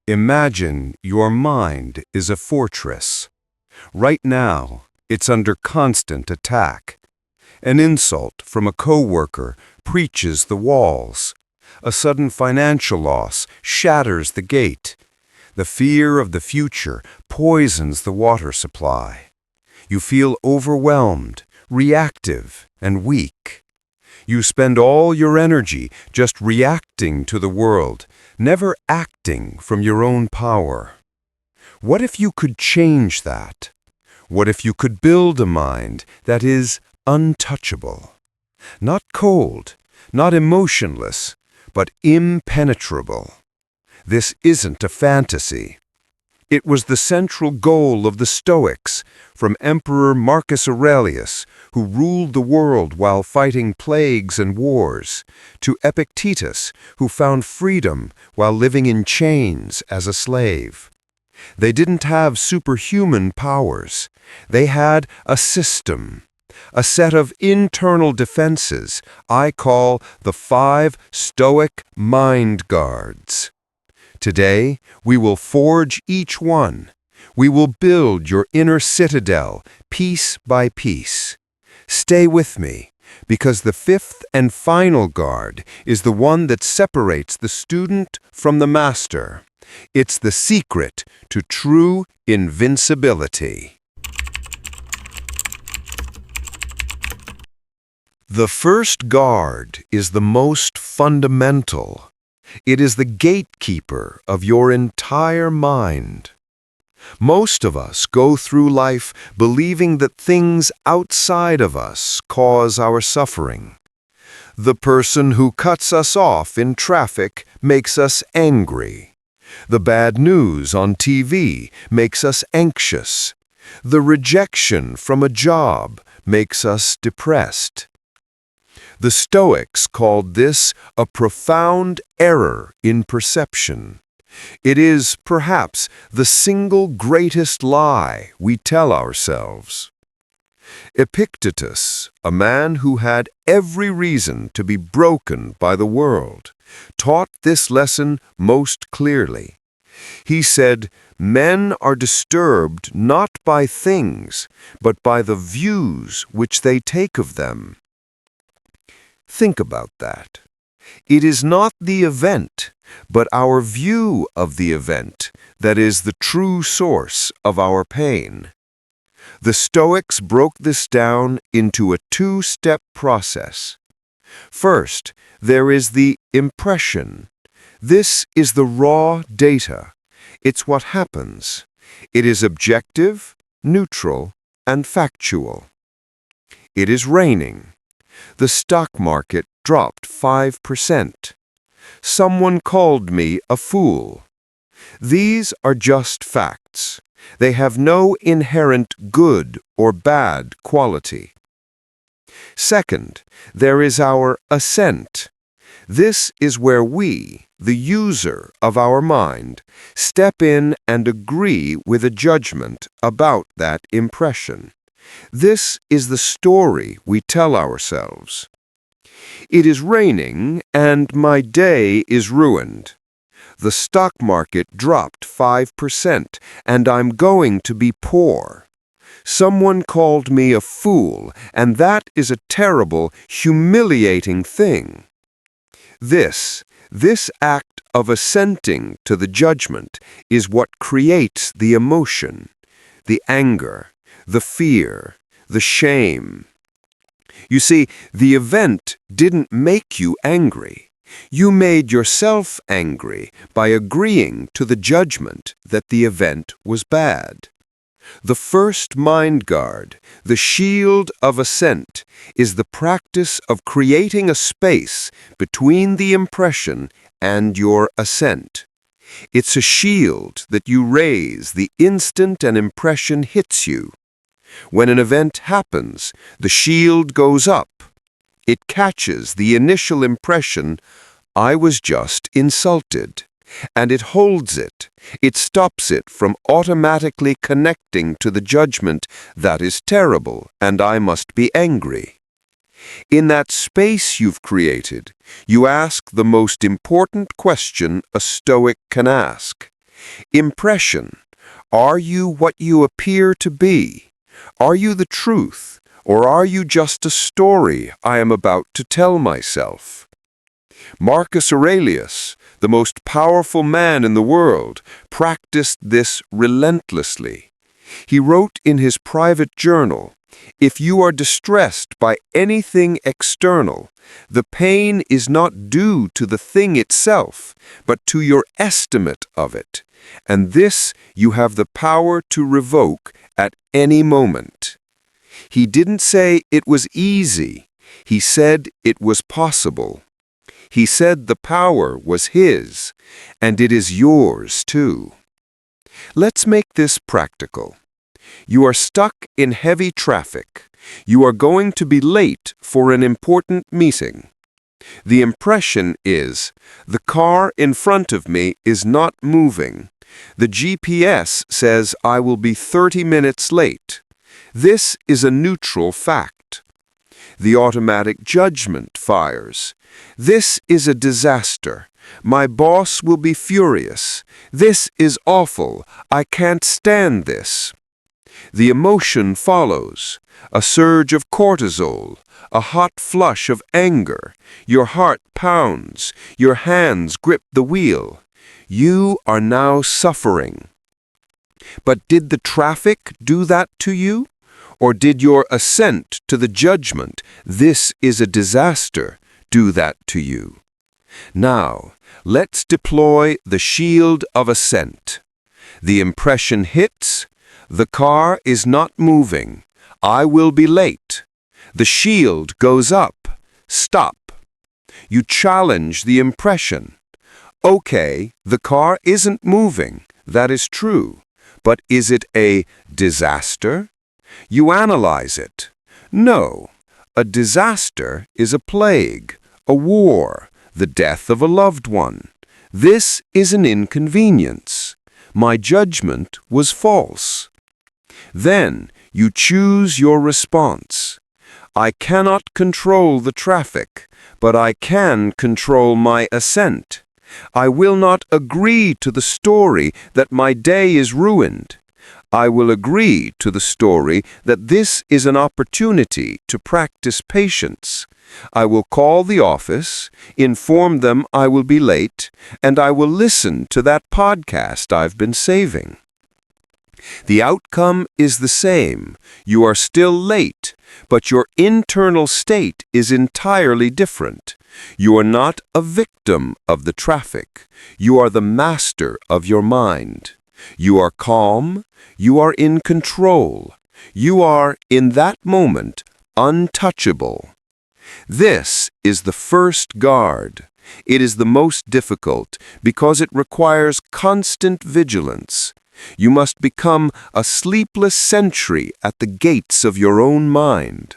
Imagine your mind is a fortress. Right now, it's under constant attack. An insult from a coworker breaches the walls. A sudden financial loss shatters the gate. The fear of the future poisons the water supply. You feel overwhelmed, reactive, and weak. You spend all your energy just reacting to the world, never acting from your own power. What if you could change that? What if you could build a mind that is untouchable? Not cold, not emotionless, but impenetrable. This isn't a fantasy. It was the central goal of the Stoics, from Emperor Marcus Aurelius, who ruled the world while fighting plagues and wars, to Epictetus, who found freedom while living in chains as a slave. They didn't have superhuman powers. They had a system, a set of internal defenses I call the 5 Stoic Mind Guards. Today, we will forge each one. We will build your inner citadel, piece by piece. Stay with me, because the 5th and final guard is the one that separates the student from the master. It's the secret to true invincibility. The first guard is the most fundamental. It is the gatekeeper of your entire mind. Most of us go through life believing that things outside of us cause our suffering. The person who cuts us off in traffic makes us angry. The bad news on TV makes us anxious. The rejection from a job makes us depressed. The Stoics called this a profound error in perception. It is, perhaps, the single greatest lie we tell ourselves. Epictetus, a man who had every reason to be broken by the world, taught this lesson most clearly. He said, "Men are disturbed not by things, but by the views which they take of them." Think about that. It is not the event, but our view of the event that is the true source of our pain. The Stoics broke this down into a 2-step process. First, there is the impression. This is the raw data. It's what happens. It is objective, neutral, and factual. It is raining. The stock market dropped 5%. Someone called me a fool. These are just facts. They have no inherent good or bad quality. Second, there is our assent. This is where we, the user of our mind, step in and agree with a judgment about that impression. This is the story we tell ourselves. It is raining and my day is ruined. The stock market dropped 5% and I'm going to be poor. Someone called me a fool, and that is a terrible, humiliating thing. This act of assenting to the judgment is what creates the emotion, the anger, the fear, the shame. You see, the event didn't make you angry. You made yourself angry by agreeing to the judgment that the event was bad. The first mind guard, the Shield of Assent, is the practice of creating a space between the impression and your assent. It's a shield that you raise the instant an impression hits you. When an event happens, the shield goes up. It catches the initial impression, "I was just insulted," and it holds it. It stops it from automatically connecting to the judgment, "That is terrible, and I must be angry." In that space you've created, you ask the most important question a Stoic can ask. Impression. Are you what you appear to be? Are you the truth, or are you just a story I am about to tell myself? Marcus Aurelius, the most powerful man in the world, practiced this relentlessly. He wrote in his private journal, "If you are distressed by anything external, the pain is not due to the thing itself, but to your estimate of it, and this you have the power to revoke at any moment." He didn't say it was easy. He said it was possible. He said the power was his, and it is yours too. Let's make this practical. You are stuck in heavy traffic. You are going to be late for an important meeting. The impression is, the car in front of me is not moving. The GPS says I will be 30 minutes late. This is a neutral fact. The automatic judgment fires. This is a disaster. My boss will be furious. This is awful. I can't stand this. The emotion follows. A surge of cortisol, a hot flush of anger. Your heart pounds. Your hands grip the wheel. You are now suffering. But did the traffic do that to you? Or did your assent to the judgment, "This is a disaster," do that to you? Now, let's deploy the Shield of Assent. The impression hits. The car is not moving. I will be late. The shield goes up. Stop. You challenge the impression. Okay, the car isn't moving. That is true. But is it a disaster? You analyze it. No, a disaster is a plague, a war, the death of a loved one. This is an inconvenience. My judgment was false. Then you choose your response. I cannot control the traffic, but I can control my assent. I will not agree to the story that my day is ruined. I will agree to the story that this is an opportunity to practice patience. I will call the office, inform them I will be late, and I will listen to that podcast I've been saving. The outcome is the same. You are still late, but your internal state is entirely different. You are not a victim of the traffic. You are the master of your mind. You are calm. You are in control. You are, in that moment, untouchable. This is the first guard. It is the most difficult because it requires constant vigilance. You must become a sleepless sentry at the gates of your own mind.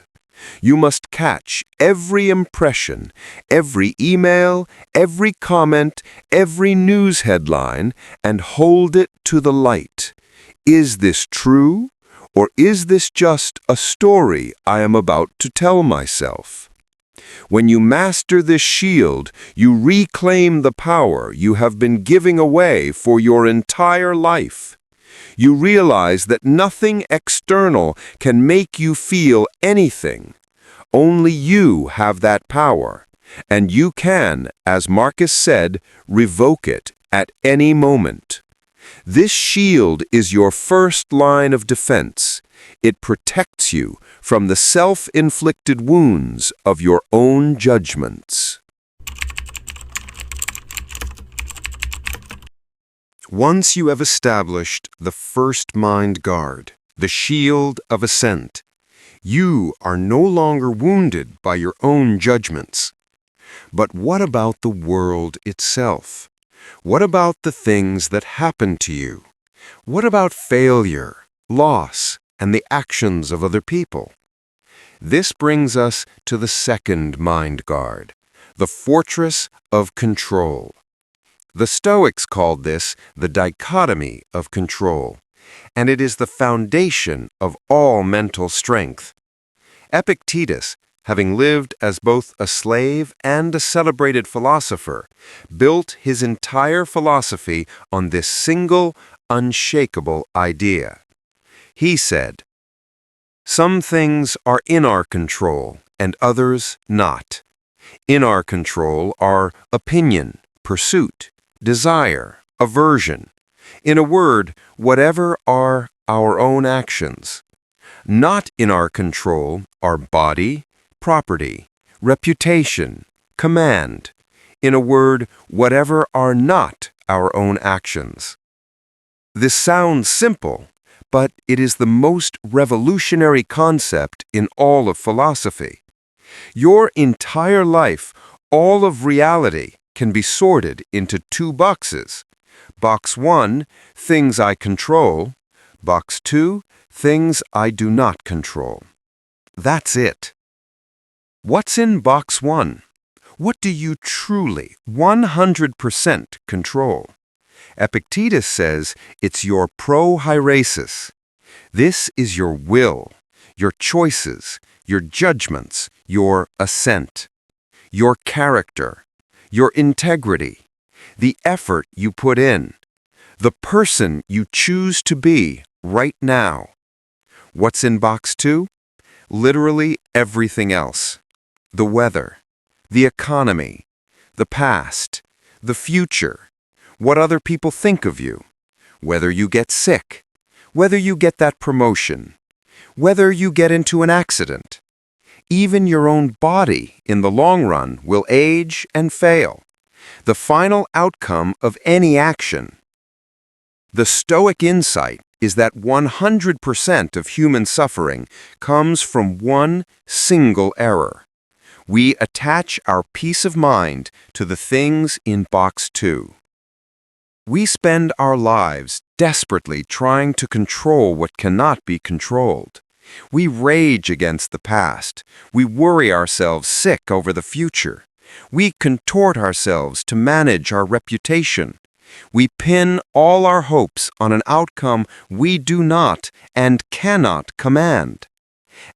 You must catch every impression, every email, every comment, every news headline, and hold it to the light. Is this true, or is this just a story I am about to tell myself? When you master this shield, you reclaim the power you have been giving away for your entire life. You realize that nothing external can make you feel anything. Only you have that power, and you can, as Marcus said, revoke it at any moment. This shield is your first line of defense. It protects you from the self-inflicted wounds of your own judgments. Once you have established the first mind guard, the Shield of Assent, you are no longer wounded by your own judgments. But what about the world itself? What about the things that happen to you? What about failure, loss, and the actions of other people? This brings us to the second mind guard, the fortress of control. The Stoics called this the dichotomy of control, and it is the foundation of all mental strength. Epictetus, having lived as both a slave and a celebrated philosopher, built his entire philosophy on this single, unshakable idea. He said, "Some things are in our control and others not. In our control are opinion, pursuit, desire, aversion. In a word, whatever are our own actions. Not in our control are body, property, reputation, command. In a word, whatever are not our own actions." This sounds simple, but it is the most revolutionary concept in all of philosophy. Your entire life, all of reality, can be sorted into two boxes. Box 1, things I control. Box 2, things I do not control. That's it. What's in box 1? What do you truly, 100% control? Epictetus says it's your proheiresis. This is your will, your choices, your judgments, your assent, your character, your integrity, the effort you put in, the person you choose to be right now. What's in box 2? Literally everything else. The weather, the economy, the past, the future, what other people think of you, whether you get sick, whether you get that promotion, whether you get into an accident. Even your own body, in the long run, will age and fail. The final outcome of any action. The Stoic insight is that 100% of human suffering comes from one single error. We attach our peace of mind to the things in box 2. We spend our lives desperately trying to control what cannot be controlled. We rage against the past. We worry ourselves sick over the future. We contort ourselves to manage our reputation. We pin all our hopes on an outcome we do not and cannot command.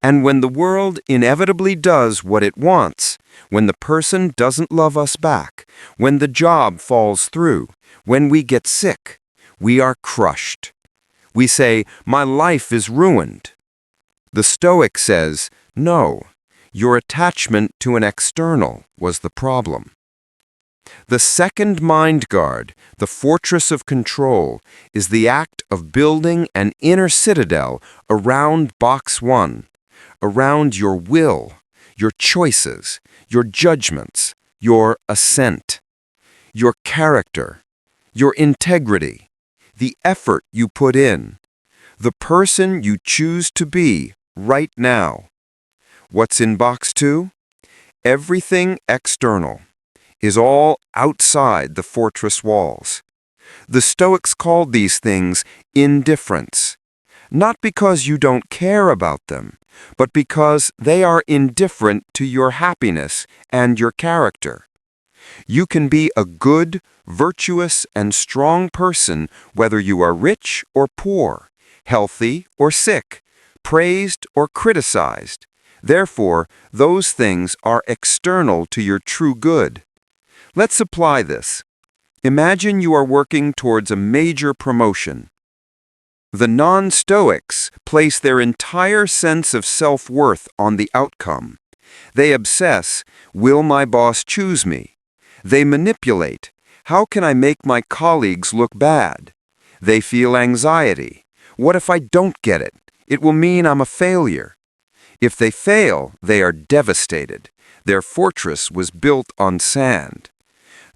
And when the world inevitably does what it wants, when the person doesn't love us back, when the job falls through, when we get sick, we are crushed. We say, "My life is ruined." The Stoic says, no, your attachment to an external was the problem. The second mind guard, the fortress of control, is the act of building an inner citadel around box 1, around your will, your choices, your judgments, your assent, your character, your integrity, the effort you put in, the person you choose to be right now. What's in box 2? Everything external is all outside the fortress walls. The Stoics called these things indifference, not because you don't care about them, but because they are indifferent to your happiness and your character. You can be a good, virtuous, and strong person whether you are rich or poor, healthy or sick, praised or criticized. Therefore, those things are external to your true good. Let's apply this. Imagine you are working towards a major promotion. The non-Stoics place their entire sense of self-worth on the outcome. They obsess, will my boss choose me? They manipulate, how can I make my colleagues look bad? They feel anxiety. What if I don't get it? It will mean I'm a failure. If they fail, they are devastated. Their fortress was built on sand.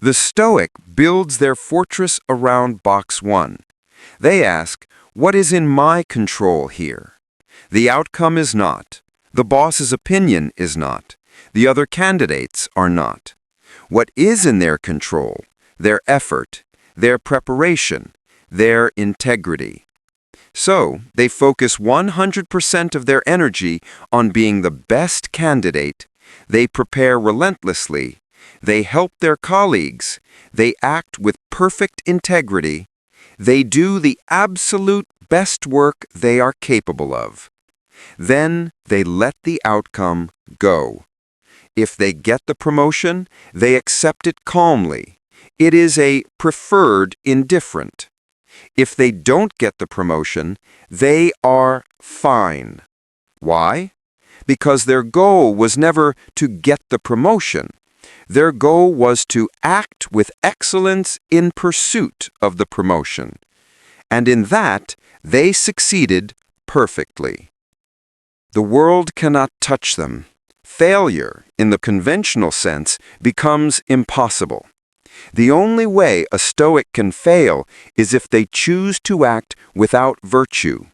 The Stoic builds their fortress around box 1. They ask, what is in my control here? The outcome is not. The boss's opinion is not. The other candidates are not. What is in their control? Their effort, their preparation, their integrity. So, they focus 100% of their energy on being the best candidate. They prepare relentlessly. They help their colleagues. They act with perfect integrity. They do the absolute best work they are capable of. Then they let the outcome go. If they get the promotion, they accept it calmly. It is a preferred indifferent. If they don't get the promotion, they are fine. Why? Because their goal was never to get the promotion. Their goal was to act with excellence in pursuit of the promotion. And in that, they succeeded perfectly. The world cannot touch them. Failure, in the conventional sense, becomes impossible. The only way a Stoic can fail is if they choose to act without virtue,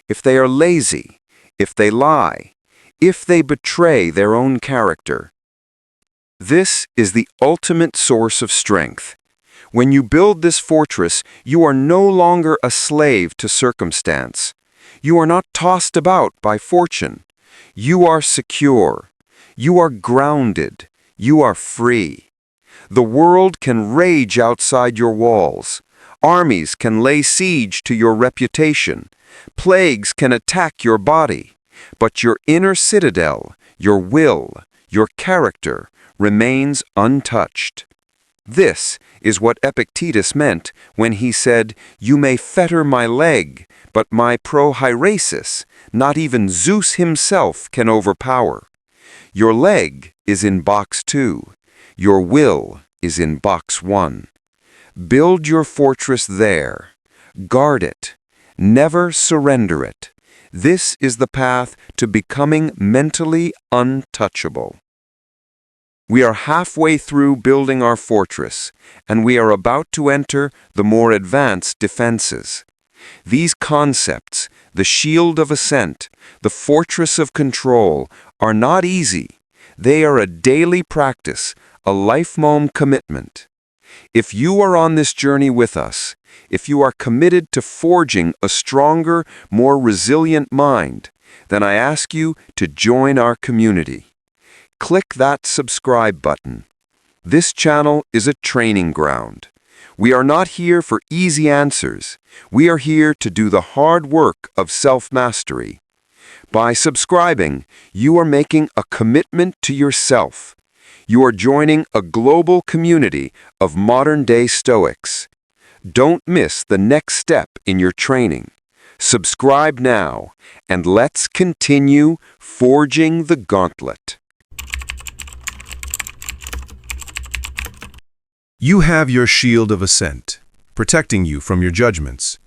if they are lazy, if they lie, if they betray their own character. This is the ultimate source of strength. When you build this fortress, you are no longer a slave to circumstance. You are not tossed about by fortune. You are secure. You are grounded. You are free. The world can rage outside your walls. Armies can lay siege to your reputation. Plagues can attack your body. But your inner citadel, your will, your character, remains untouched. This is what Epictetus meant when he said, "You may fetter my leg, but my prohierasis, not even Zeus himself can overpower." Your leg is in box 2. Your will is in box 1. Build your fortress there. Guard it. Never surrender it. This is the path to becoming mentally untouchable. We are halfway through building our fortress, and we are about to enter the more advanced defenses. These concepts, the Shield of Assent, the Fortress of Control, are not easy. They are a daily practice, a lifelong commitment. If you are on this journey with us, if you are committed to forging a stronger, more resilient mind, then I ask you to join our community. Click that subscribe button. This channel is a training ground. We are not here for easy answers. We are here to do the hard work of self-mastery. By subscribing, you are making a commitment to yourself. You are joining a global community of modern-day Stoics. Don't miss the next step in your training. Subscribe now, and let's continue forging the gauntlet. You have your Shield of Assent, protecting you from your judgments.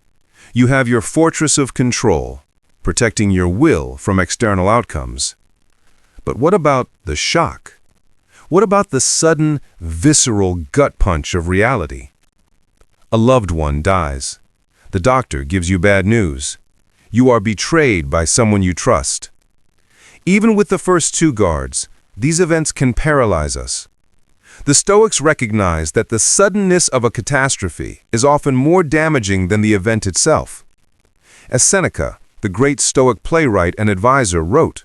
You have your Fortress of Control, protecting your will from external outcomes. But what about the shock? What about the sudden, visceral gut punch of reality? A loved one dies. The doctor gives you bad news. You are betrayed by someone you trust. Even with the first 2 guards, these events can paralyze us. The Stoics recognize that the suddenness of a catastrophe is often more damaging than the event itself. As Seneca, the great Stoic playwright and advisor, wrote,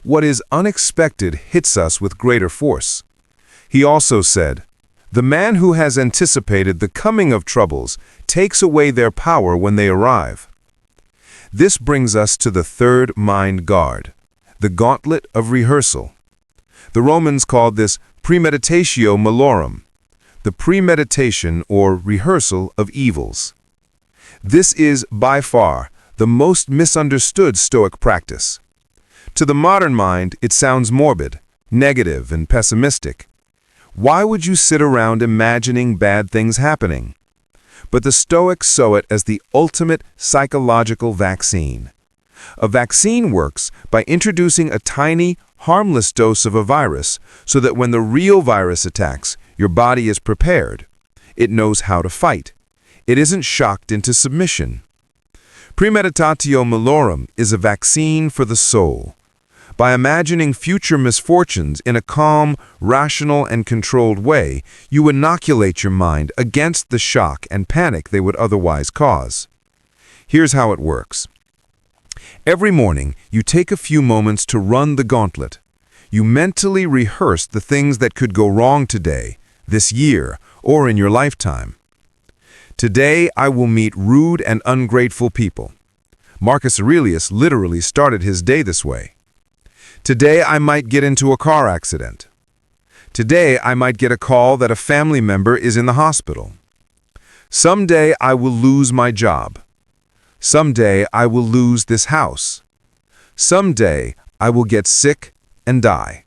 "What is unexpected hits us with greater force." He also said, "The man who has anticipated the coming of troubles takes away their power when they arrive." This brings us to the third mind guard, the Gauntlet of Rehearsal. The Romans called this premeditatio malorum, the premeditation or rehearsal of evils. This is by far the most misunderstood Stoic practice. To the modern mind, it sounds morbid, negative, and pessimistic. Why would you sit around imagining bad things happening? But the Stoics saw it as the ultimate psychological vaccine. A vaccine works by introducing a tiny, harmless dose of a virus so that when the real virus attacks, your body is prepared. It knows how to fight. It isn't shocked into submission. Premeditatio malorum is a vaccine for the soul. By imagining future misfortunes in a calm, rational, and controlled way, you inoculate your mind against the shock and panic they would otherwise cause. Here's how it works. Every morning, you take a few moments to run the gauntlet. You mentally rehearse the things that could go wrong today, this year, or in your lifetime. Today, I will meet rude and ungrateful people. Marcus Aurelius literally started his day this way. Today I might get into a car accident. Today I might get a call that a family member is in the hospital. Someday I will lose my job. Someday I will lose this house. Someday I will get sick and die.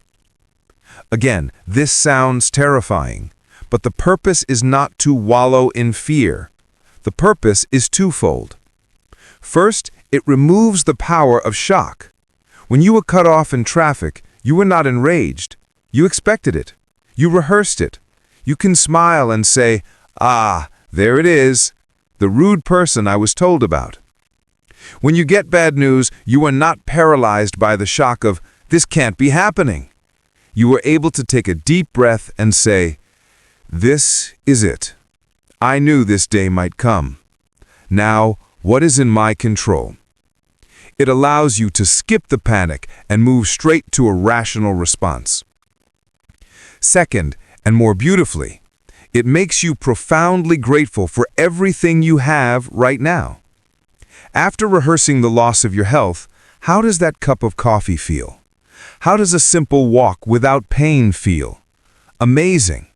Again, this sounds terrifying, but the purpose is not to wallow in fear. The purpose is twofold. First, it removes the power of shock. When you were cut off in traffic, you were not enraged. You expected it. You rehearsed it. You can smile and say, "Ah, there it is, the rude person I was told about." When you get bad news, you are not paralyzed by the shock of, "This can't be happening." You are able to take a deep breath and say, "This is it. I knew this day might come. Now, what is in my control?" It allows you to skip the panic and move straight to a rational response. Second, and more beautifully, it makes you profoundly grateful for everything you have right now. After rehearsing the loss of your health, how does that cup of coffee feel? How does a simple walk without pain feel? Amazing.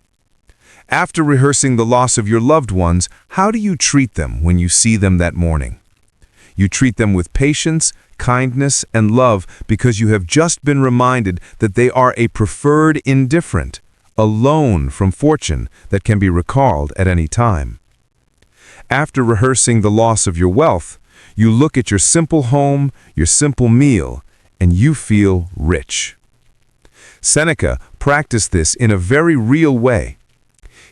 After rehearsing the loss of your loved ones, how do you treat them when you see them that morning? You treat them with patience, kindness, and love because you have just been reminded that they are a preferred indifferent, a loan from fortune that can be recalled at any time. After rehearsing the loss of your wealth, you look at your simple home, your simple meal, and you feel rich. Seneca practiced this in a very real way.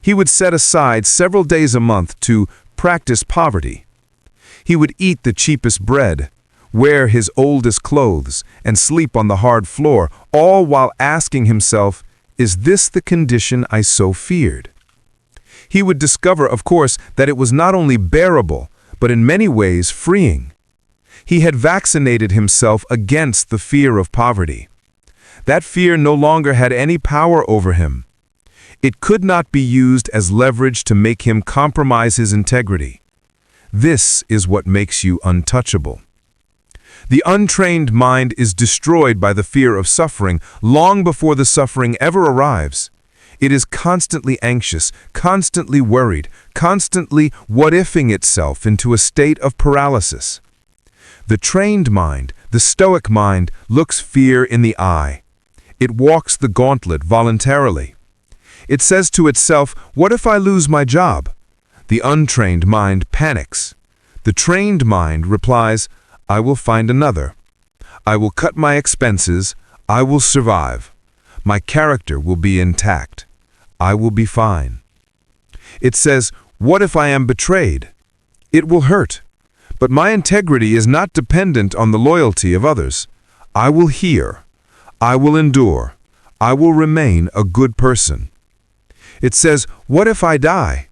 He would set aside several days a month to practice poverty. He would eat the cheapest bread, wear his oldest clothes, and sleep on the hard floor, all while asking himself, "Is this the condition I so feared?" He would discover, of course, that it was not only bearable, but in many ways freeing. He had vaccinated himself against the fear of poverty. That fear no longer had any power over him. It could not be used as leverage to make him compromise his integrity. This is what makes you untouchable. The untrained mind is destroyed by the fear of suffering long before the suffering ever arrives. It is constantly anxious, constantly worried, constantly what-ifing itself into a state of paralysis. The trained mind, the Stoic mind, looks fear in the eye. It walks the gauntlet voluntarily. It says to itself, "What if I lose my job?" The untrained mind panics. The trained mind replies, "I will find another. I will cut my expenses. I will survive. My character will be intact. I will be fine." It says, "What if I am betrayed? It will hurt. But my integrity is not dependent on the loyalty of others. I will hear. I will endure. I will remain a good person." It says, "What if I die?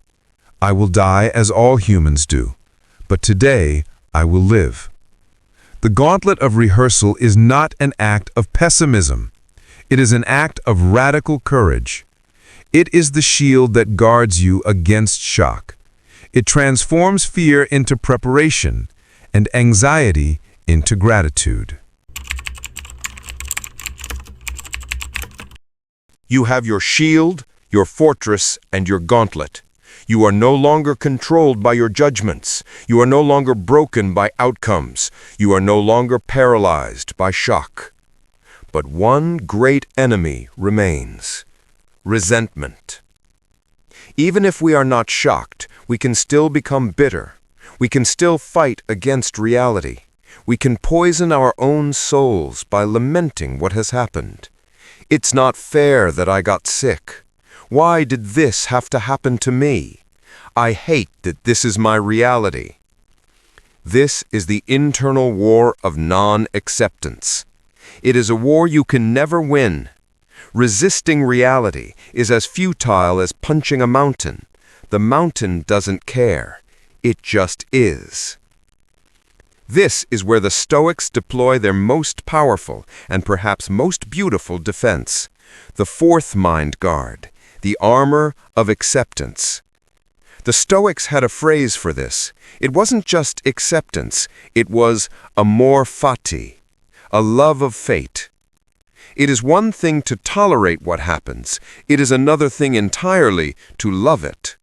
I will die as all humans do. But today I will live." The Gauntlet of Rehearsal is not an act of pessimism. It is an act of radical courage. It is the shield that guards you against shock. It transforms fear into preparation and anxiety into gratitude. You have your shield, your fortress, and your gauntlet. You are no longer controlled by your judgments. You are no longer broken by outcomes. You are no longer paralyzed by shock. But one great enemy remains: resentment. Even if we are not shocked, we can still become bitter. We can still fight against reality. We can poison our own souls by lamenting what has happened. "It's not fair that I got sick. Why did this have to happen to me? I hate that this is my reality." This is the internal war of non-acceptance. It is a war you can never win. Resisting reality is as futile as punching a mountain. The mountain doesn't care. It just is. This is where the Stoics deploy their most powerful and perhaps most beautiful defense, the fourth mind guard, the armor of acceptance. The Stoics had a phrase for this. It wasn't just acceptance, it was amor fati, a love of fate. It is one thing to tolerate what happens, it is another thing entirely to love it.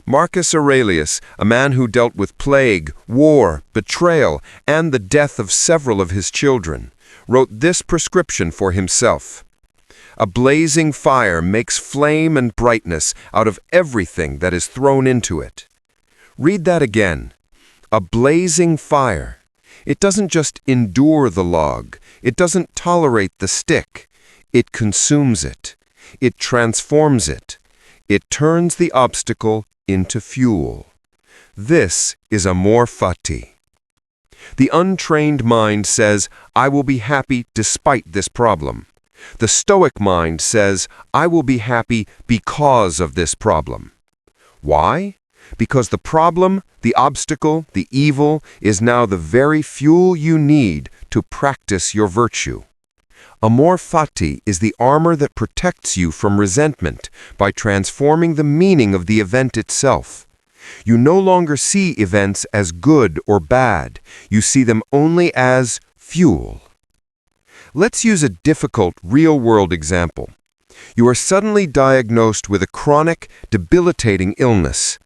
Marcus Aurelius, a man who dealt with plague, war, betrayal, and the death of several of his children, wrote this prescription for himself. A blazing fire makes flame and brightness out of everything that is thrown into it. Read that again. A blazing fire. It doesn't just endure the log. It doesn't tolerate the stick. It consumes it. It transforms it. It turns the obstacle into fuel. This is amor fati. The untrained mind says, I will be happy despite this problem. The Stoic mind says, I will be happy because of this problem. Why? Because the problem, the obstacle, the evil is now the very fuel you need to practice your virtue. Amor fati is the armor that protects you from resentment by transforming the meaning of the event itself. You no longer see events as good or bad. You see them only as fuel. Let's use a difficult, real-world example. You are suddenly diagnosed with a chronic, debilitating illness.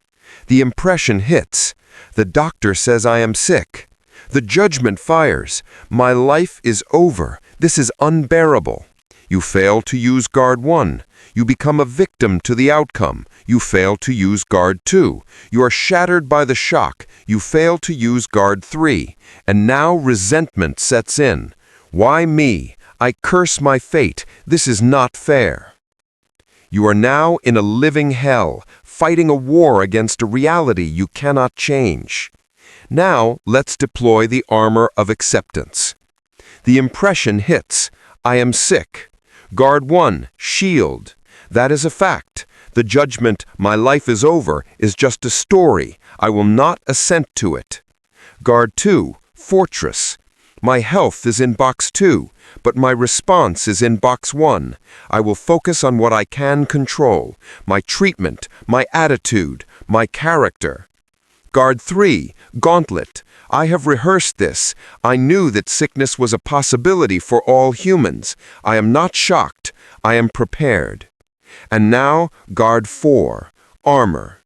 The impression hits. The doctor says I am sick. The judgment fires. My life is over. This is unbearable. You fail to use guard 1. You become a victim to the outcome. You fail to use guard 2. You are shattered by the shock. You fail to use guard 3. And now resentment sets in. Why me? I curse my fate. This is not fair. You are now in a living hell, fighting a war against a reality you cannot change. Now let's deploy the armor of acceptance. The impression hits. I am sick. Guard 1, shield. That is a fact. The judgment, my life is over, is just a story. I will not assent to it. Guard 2, fortress. My health is in box 2, but my response is in box 1. I will focus on what I can control, my treatment, my attitude, my character. Guard 3, gauntlet. I have rehearsed this. I knew that sickness was a possibility for all humans. I am not shocked. I am prepared. And now, guard 4, armor.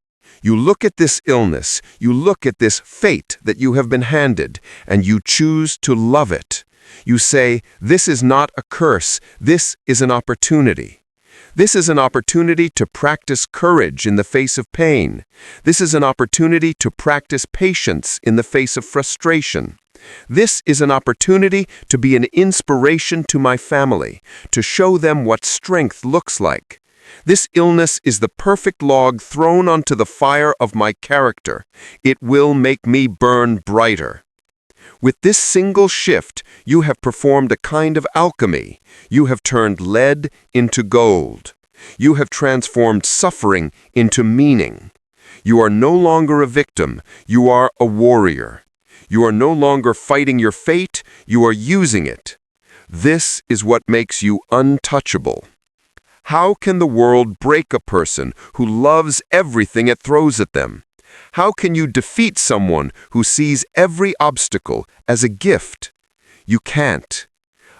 You look at this illness, you look at this fate that you have been handed, and you choose to love it. You say, this is not a curse, this is an opportunity. This is an opportunity to practice courage in the face of pain. This is an opportunity to practice patience in the face of frustration. This is an opportunity to be an inspiration to my family, to show them what strength looks like. This illness is the perfect log thrown onto the fire of my character. It will make me burn brighter. With this single shift, you have performed a kind of alchemy. You have turned lead into gold. You have transformed suffering into meaning. You are no longer a victim. You are a warrior. You are no longer fighting your fate. You are using it. This is what makes you untouchable. How can the world break a person who loves everything it throws at them? How can you defeat someone who sees every obstacle as a gift? You can't.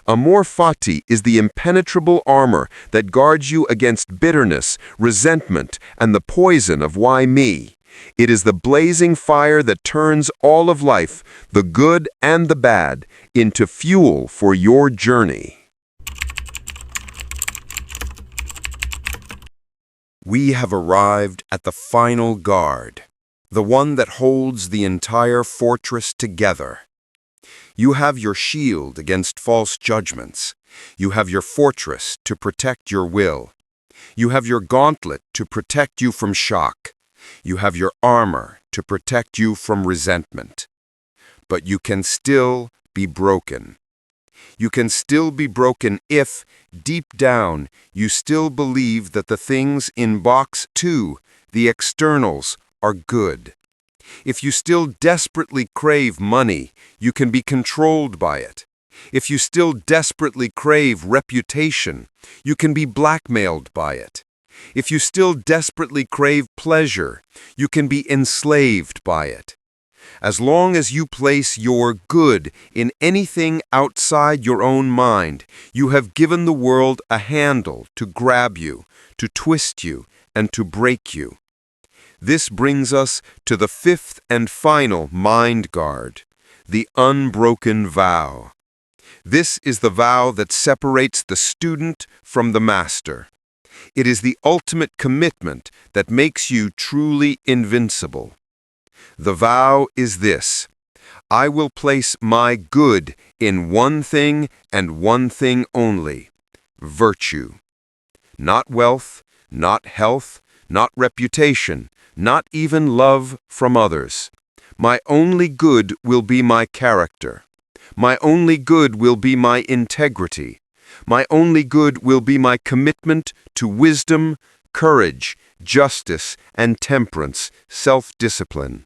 Amor fati is the impenetrable armor that guards you against bitterness, resentment, and the poison of why me. It is the blazing fire that turns all of life, the good and the bad, into fuel for your journey. We have arrived at the final guard, the one that holds the entire fortress together. You have your shield against false judgments. You have your fortress to protect your will. You have your gauntlet to protect you from shock. You have your armor to protect you from resentment. But you can still be broken. You can still be broken if, deep down, you still believe that the things in box 2, the externals, are good. If you still desperately crave money, you can be controlled by it. If you still desperately crave reputation, you can be blackmailed by it. If you still desperately crave pleasure, you can be enslaved by it. As long as you place your good in anything outside your own mind, you have given the world a handle to grab you, to twist you, and to break you. This brings us to the fifth and final mind guard, the Unbroken Vow. This is the vow that separates the student from the master. It is the ultimate commitment that makes you truly invincible. The vow is this: I will place my good in one thing and one thing only, virtue. Not wealth, not health, not reputation, not even love from others. My only good will be my character. My only good will be my integrity. My only good will be my commitment to wisdom, courage, justice, and temperance, self-discipline.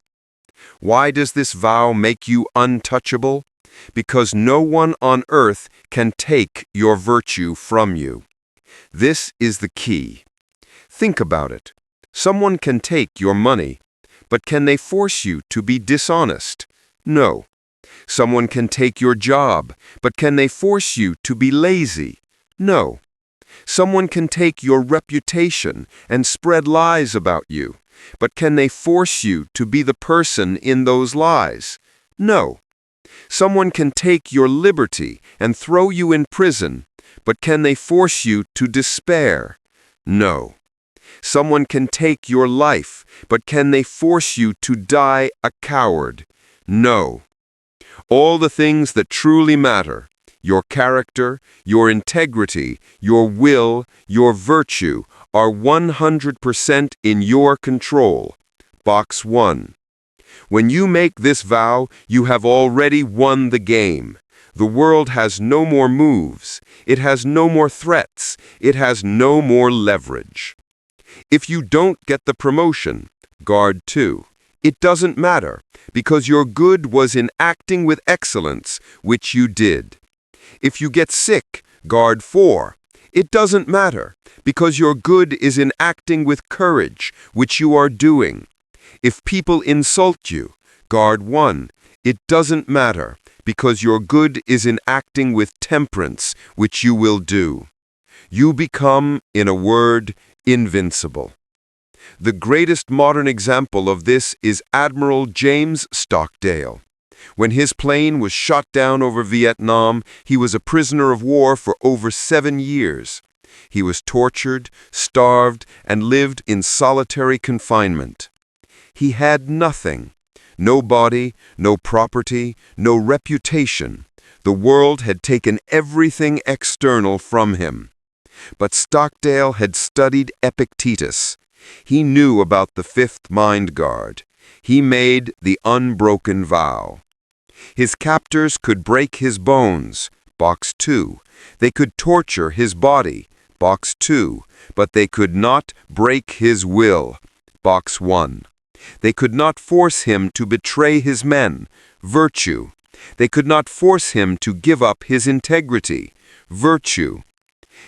Why does this vow make you untouchable? Because no one on earth can take your virtue from you. This is the key. Think about it. Someone can take your money, but can they force you to be dishonest? No. Someone can take your job, but can they force you to be lazy? No. Someone can take your reputation and spread lies about you, but can they force you to be the person in those lies? No. Someone can take your liberty and throw you in prison, but can they force you to despair? No. Someone can take your life, but can they force you to die a coward? No. All the things that truly matter, your character, your integrity, your will, your virtue, are 100% in your control. Box 1. When you make this vow, you have already won the game. The world has no more moves. It has no more threats. It has no more leverage. If you don't get the promotion, guard 2. It doesn't matter, because your good was in acting with excellence, which you did. If you get sick, guard 4. It doesn't matter, because your good is in acting with courage, which you are doing. If people insult you, guard 1. It doesn't matter, because your good is in acting with temperance, which you will do. You become, in a word, invincible. The greatest modern example of this is Admiral James Stockdale. When his plane was shot down over Vietnam, he was a prisoner of war for over 7 years. He was tortured, starved, and lived in solitary confinement. He had nothing. No body, no property, no reputation. The world had taken everything external from him. But Stockdale had studied Epictetus. He knew about the fifth mind guard. He made the unbroken vow. His captors could break his bones, box 2. They could torture his body, box 2. But they could not break his will, box 1. They could not force him to betray his men, virtue. They could not force him to give up his integrity, virtue.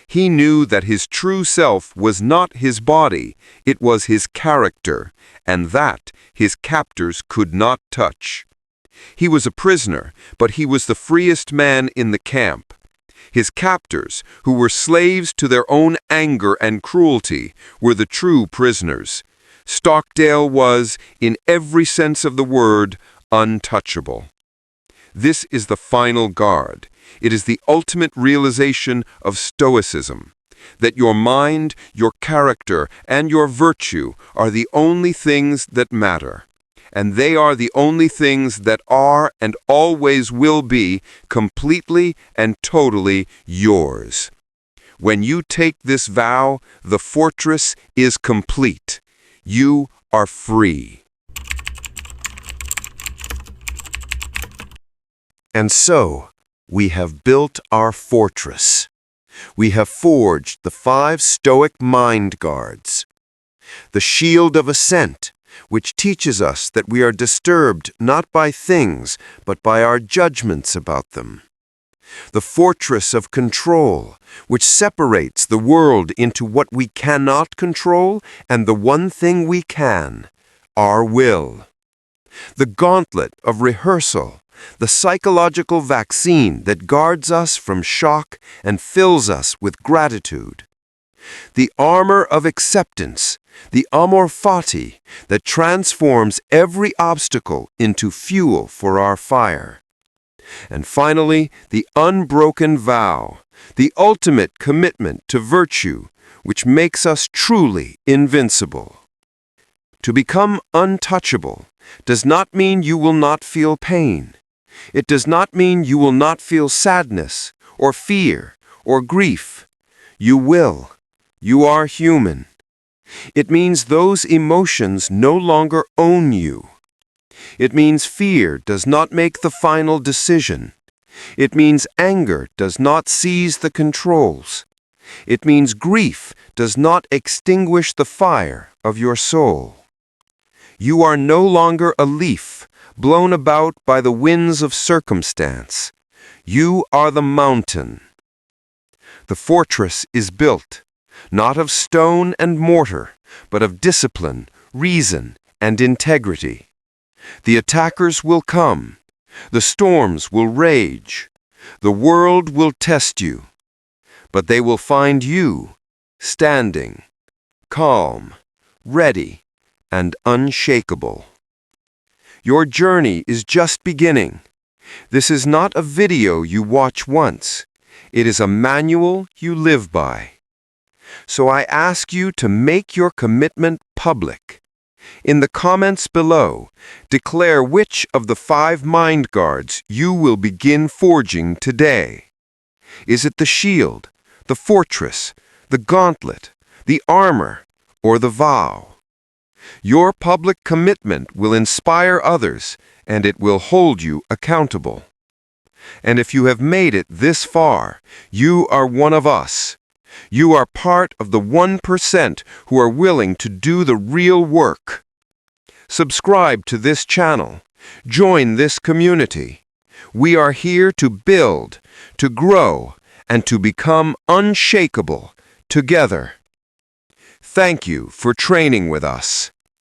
He knew that his true self was not his body, it was his character, and that his captors could not touch. He was a prisoner, but he was the freest man in the camp. His captors, who were slaves to their own anger and cruelty, were the true prisoners. Stockdale was, in every sense of the word, untouchable. This is the final guard. It is the ultimate realization of Stoicism, that your mind, your character, and your virtue are the only things that matter, and they are the only things that are and always will be completely and totally yours. When you take this vow, the fortress is complete. You are free. And so, we have built our fortress. We have forged the 5 Stoic Mind Guards. The Shield of Assent, which teaches us that we are disturbed not by things, but by our judgments about them. the fortress of control, which separates the world into what we cannot control and the one thing we can, our will. The gauntlet of rehearsal, the psychological vaccine that guards us from shock and fills us with gratitude. The armor of acceptance, the amor fati, that transforms every obstacle into fuel for our fire. And finally, the unbroken vow, the ultimate commitment to virtue, which makes us truly invincible. To become untouchable does not mean you will not feel pain. It does not mean you will not feel sadness, or fear, or grief. You will. You are human. It means those emotions no longer own you. It means fear does not make the final decision. It means anger does not seize the controls. It means grief does not extinguish the fire of your soul. You are no longer a leaf blown about by the winds of circumstance. You are the mountain. The fortress is built, not of stone and mortar, but of discipline, reason, and integrity. The attackers will come. The storms will rage. The world will test you. But they will find you standing, calm, ready, and unshakable. Your journey is just beginning. This is not a video you watch once. It is a manual you live by. So I ask you to make your commitment public. In the comments below, declare which of the 5 mind guards you will begin forging today. Is it the shield, the fortress, the gauntlet, the armor, or the vow? Your public commitment will inspire others, and it will hold you accountable. And if you have made it this far, you are one of us. You are part of the 1% who are willing to do the real work. Subscribe to this channel. Join this community. We are here to build, to grow, and to become unshakable together. Thank you for training with us.